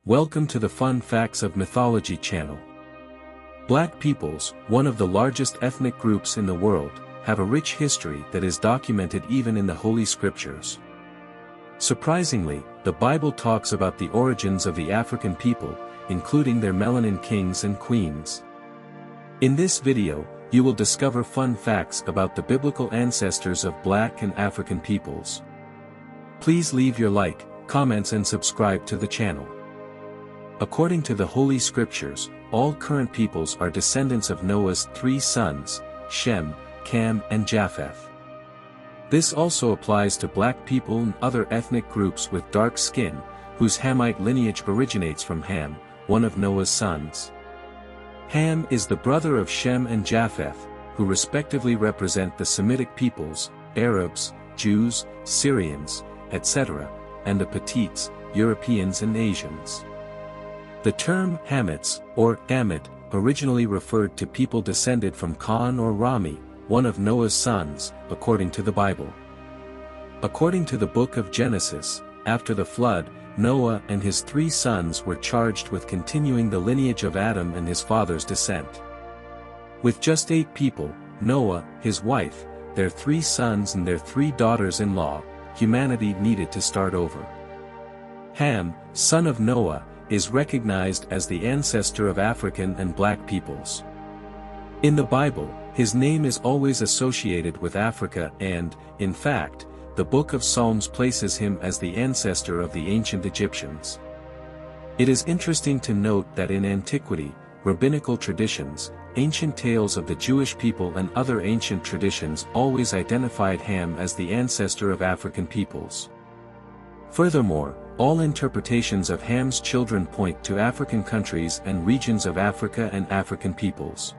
Welcome to the Fun Facts of Mythology channel. Black peoples, one of the largest ethnic groups in the world, have a rich history that is documented even in the Holy Scriptures. Surprisingly, the Bible talks about the origins of the African people, including their melanin kings and queens. In this video, you will discover fun facts about the biblical ancestors of Black and African peoples. Please leave your like, comments and subscribe to the channel. According to the Holy Scriptures, all current peoples are descendants of Noah's three sons, Shem, Cam and Japheth. This also applies to Black people and other ethnic groups with dark skin, whose Hamite lineage originates from Ham, one of Noah's sons. Ham is the brother of Shem and Japheth, who respectively represent the Semitic peoples, Arabs, Jews, Syrians, etc., and the Petites, Europeans and Asians. The term Hamites, or Gamit, originally referred to people descended from Khan or Rami, one of Noah's sons, according to the Bible. According to the book of Genesis, after the flood, Noah and his three sons were charged with continuing the lineage of Adam and his father's descent. With just 8 people, Noah, his wife, their 3 sons and their 3 daughters-in-law, humanity needed to start over. Ham, son of Noah, is recognized as the ancestor of African and Black peoples. In the Bible, his name is always associated with Africa and, in fact, the Book of Psalms places him as the ancestor of the ancient Egyptians. It is interesting to note that in antiquity, rabbinical traditions, ancient tales of the Jewish people and other ancient traditions always identified Ham as the ancestor of African peoples. Furthermore, all interpretations of Ham's children point to African countries and regions of Africa and African peoples.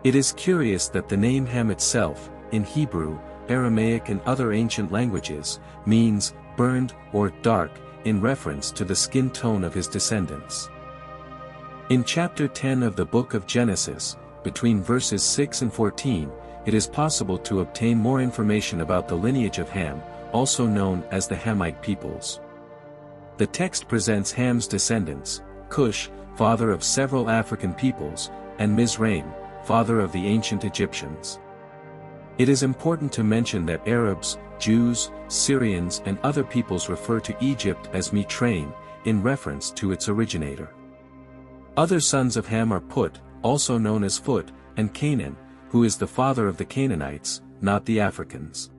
It is curious that the name Ham itself, in Hebrew, Aramaic and other ancient languages, means burned or dark, in reference to the skin tone of his descendants. In chapter 10 of the book of Genesis, between verses 6 and 14, it is possible to obtain more information about the lineage of Ham, also known as the Hamite peoples. The text presents Ham's descendants, Cush, father of several African peoples, and Mizraim, father of the ancient Egyptians. It is important to mention that Arabs, Jews, Syrians and other peoples refer to Egypt as Mitraim, in reference to its originator. Other sons of Ham are Put, also known as Phut, and Canaan, who is the father of the Canaanites, not the Africans.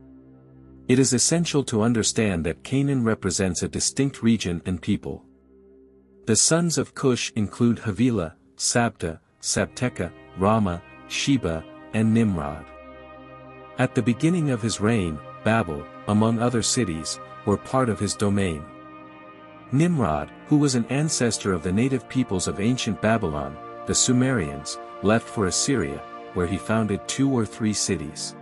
It is essential to understand that Canaan represents a distinct region and people. The sons of Cush include Havilah, Sabta, Sabteka, Rama, Sheba, and Nimrod. At the beginning of his reign, Babel, among other cities, were part of his domain. Nimrod, who was an ancestor of the native peoples of ancient Babylon, the Sumerians, left for Assyria, where he founded 2 or 3 cities.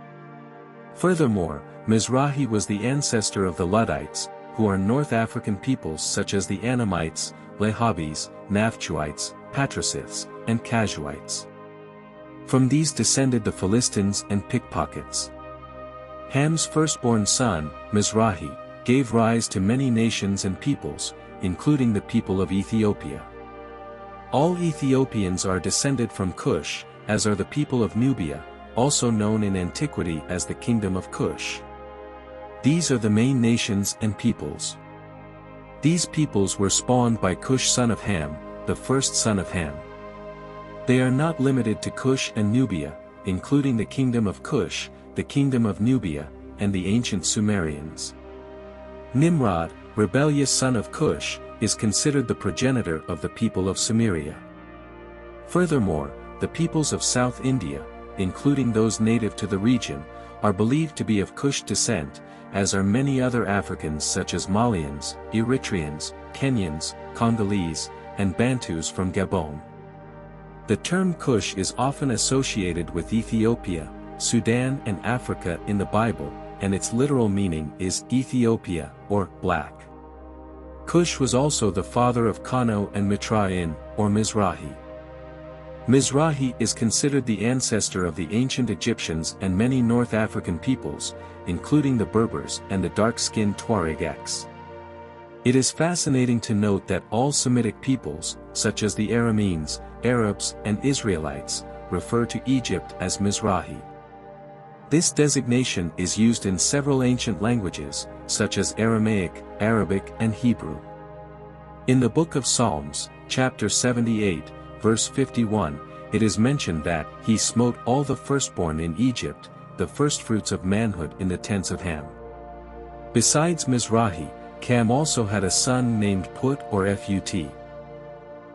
Furthermore, Mizrahi was the ancestor of the Luddites, who are North African peoples such as the Anamites, Lehabis, Naphtuhites, Patricites, and Casuites. From these descended the Philistines and pickpockets. Ham's firstborn son, Mizrahi, gave rise to many nations and peoples, including the people of Ethiopia. All Ethiopians are descended from Cush, as are the people of Nubia, also known in antiquity as the Kingdom of Cush. These are the main nations and peoples. These peoples were spawned by Cush son of Ham, the first son of Ham. They are not limited to Cush and Nubia, including the Kingdom of Cush, the Kingdom of Nubia, and the ancient Sumerians. Nimrod, rebellious son of Cush, is considered the progenitor of the people of Sumeria. Furthermore, the peoples of South India, including those native to the region, are believed to be of Cush descent, as are many other Africans such as Malians, Eritreans, Kenyans, Congolese, and Bantus from Gabon. The term Cush is often associated with Ethiopia, Sudan and Africa in the Bible, and its literal meaning is Ethiopia, or black. Cush was also the father of Kano and Mitraim, or Mizrahi. Mizrahi is considered the ancestor of the ancient Egyptians and many North African peoples, including the Berbers and the dark-skinned Tuareg X. It is fascinating to note that all Semitic peoples, such as the Arameans, Arabs, and Israelites, refer to Egypt as Mizrahi. This designation is used in several ancient languages, such as Aramaic, Arabic, and Hebrew. In the Book of Psalms, chapter 78, verse 51, it is mentioned that he smote all the firstborn in Egypt, the firstfruits of manhood in the tents of Ham. Besides Mizrahi, Cam also had a son named Put or Phut.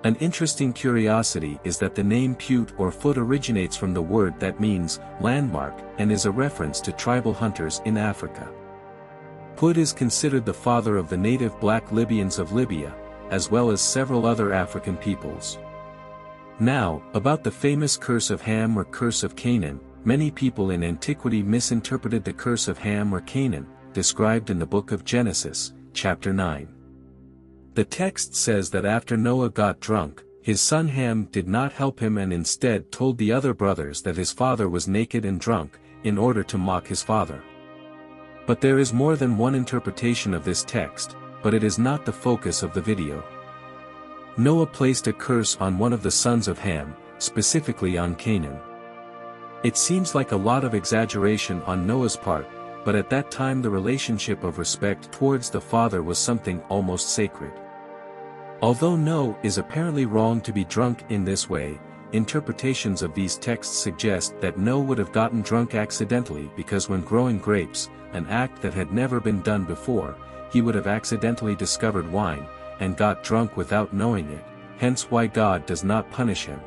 An interesting curiosity is that the name Put or Phut originates from the word that means landmark and is a reference to tribal hunters in Africa. Put is considered the father of the native black Libyans of Libya, as well as several other African peoples. Now, about the famous curse of Ham or curse of Canaan, many people in antiquity misinterpreted the curse of Ham or Canaan, described in the book of Genesis, chapter 9. The text says that after Noah got drunk, his son Ham did not help him and instead told the other brothers that his father was naked and drunk, in order to mock his father. But there is more than one interpretation of this text, but it is not the focus of the video. Noah placed a curse on one of the sons of Ham, specifically on Canaan. It seems like a lot of exaggeration on Noah's part, but at that time the relationship of respect towards the father was something almost sacred. Although Noah is apparently wrong to be drunk in this way, interpretations of these texts suggest that Noah would have gotten drunk accidentally because when growing grapes, an act that had never been done before, he would have accidentally discovered wine, and got drunk without knowing it, hence why God does not punish him.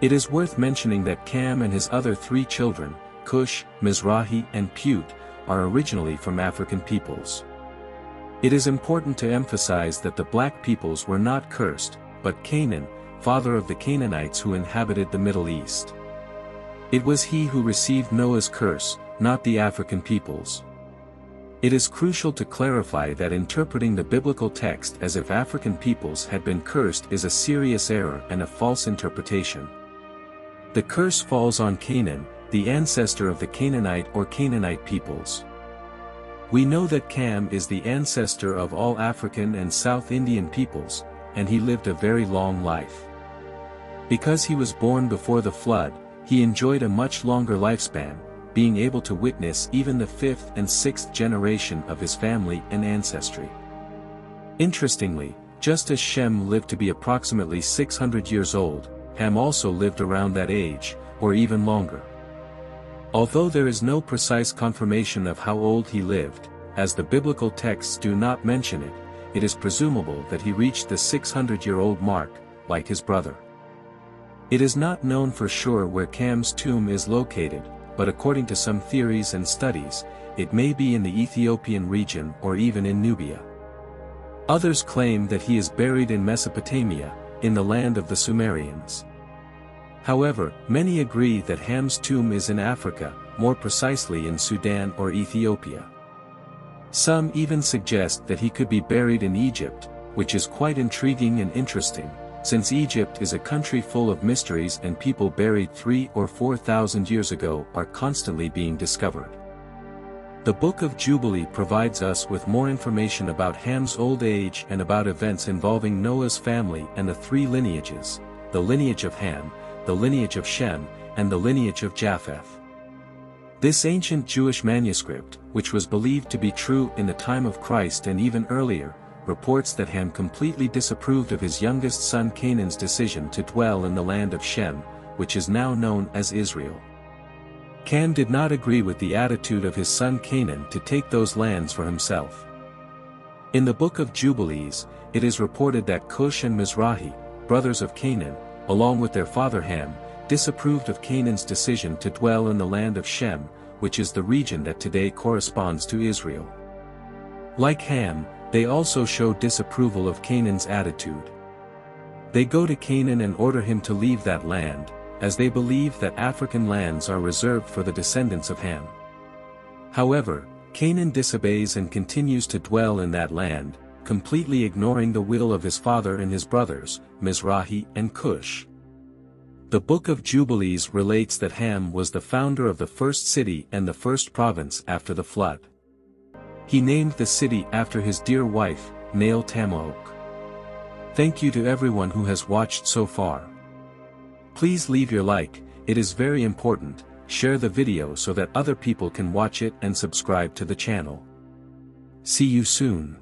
It is worth mentioning that Cam and his other 3 children, Cush, Mizrahi and Put, are originally from African peoples. It is important to emphasize that the black peoples were not cursed, but Canaan, father of the Canaanites who inhabited the Middle East. It was he who received Noah's curse, not the African peoples. It is crucial to clarify that interpreting the biblical text as if African peoples had been cursed is a serious error and a false interpretation. The curse falls on Canaan, the ancestor of the Canaanite or Canaanite peoples. We know that Cam is the ancestor of all African and South Indian peoples, and he lived a very long life. Because he was born before the flood, he enjoyed a much longer lifespan, being able to witness even the 5th and 6th generation of his family and ancestry. Interestingly, just as Shem lived to be approximately 600 years old, Ham also lived around that age, or even longer. Although there is no precise confirmation of how old he lived, as the biblical texts do not mention it, it is presumable that he reached the 600-year-old mark, like his brother. It is not known for sure where Cam's tomb is located, but according to some theories and studies, it may be in the Ethiopian region or even in Nubia. Others claim that he is buried in Mesopotamia, in the land of the Sumerians. However, many agree that Ham's tomb is in Africa, more precisely in Sudan or Ethiopia. Some even suggest that he could be buried in Egypt, which is quite intriguing and interesting, since Egypt is a country full of mysteries and people buried 3,000 or 4,000 years ago are constantly being discovered. The Book of Jubilee provides us with more information about Ham's old age and about events involving Noah's family and the 3 lineages, the lineage of Ham, the lineage of Shem, and the lineage of Japheth. This ancient Jewish manuscript, which was believed to be true in the time of Christ and even earlier, reports that Ham completely disapproved of his youngest son Canaan's decision to dwell in the land of Shem, which is now known as Israel. Cam did not agree with the attitude of his son Canaan to take those lands for himself. In the Book of Jubilees, it is reported that Cush and Mizrahi, brothers of Canaan, along with their father Ham, disapproved of Canaan's decision to dwell in the land of Shem, which is the region that today corresponds to Israel. Like Ham, they also show disapproval of Canaan's attitude. They go to Canaan and order him to leave that land, as they believe that African lands are reserved for the descendants of Ham. However, Canaan disobeys and continues to dwell in that land, completely ignoring the will of his father and his brothers, Mizrahi and Cush. The Book of Jubilees relates that Ham was the founder of the first city and the first province after the flood. He named the city after his dear wife, Nail Tamaok. Thank you to everyone who has watched so far. Please leave your like, it is very important, share the video so that other people can watch it and subscribe to the channel. See you soon.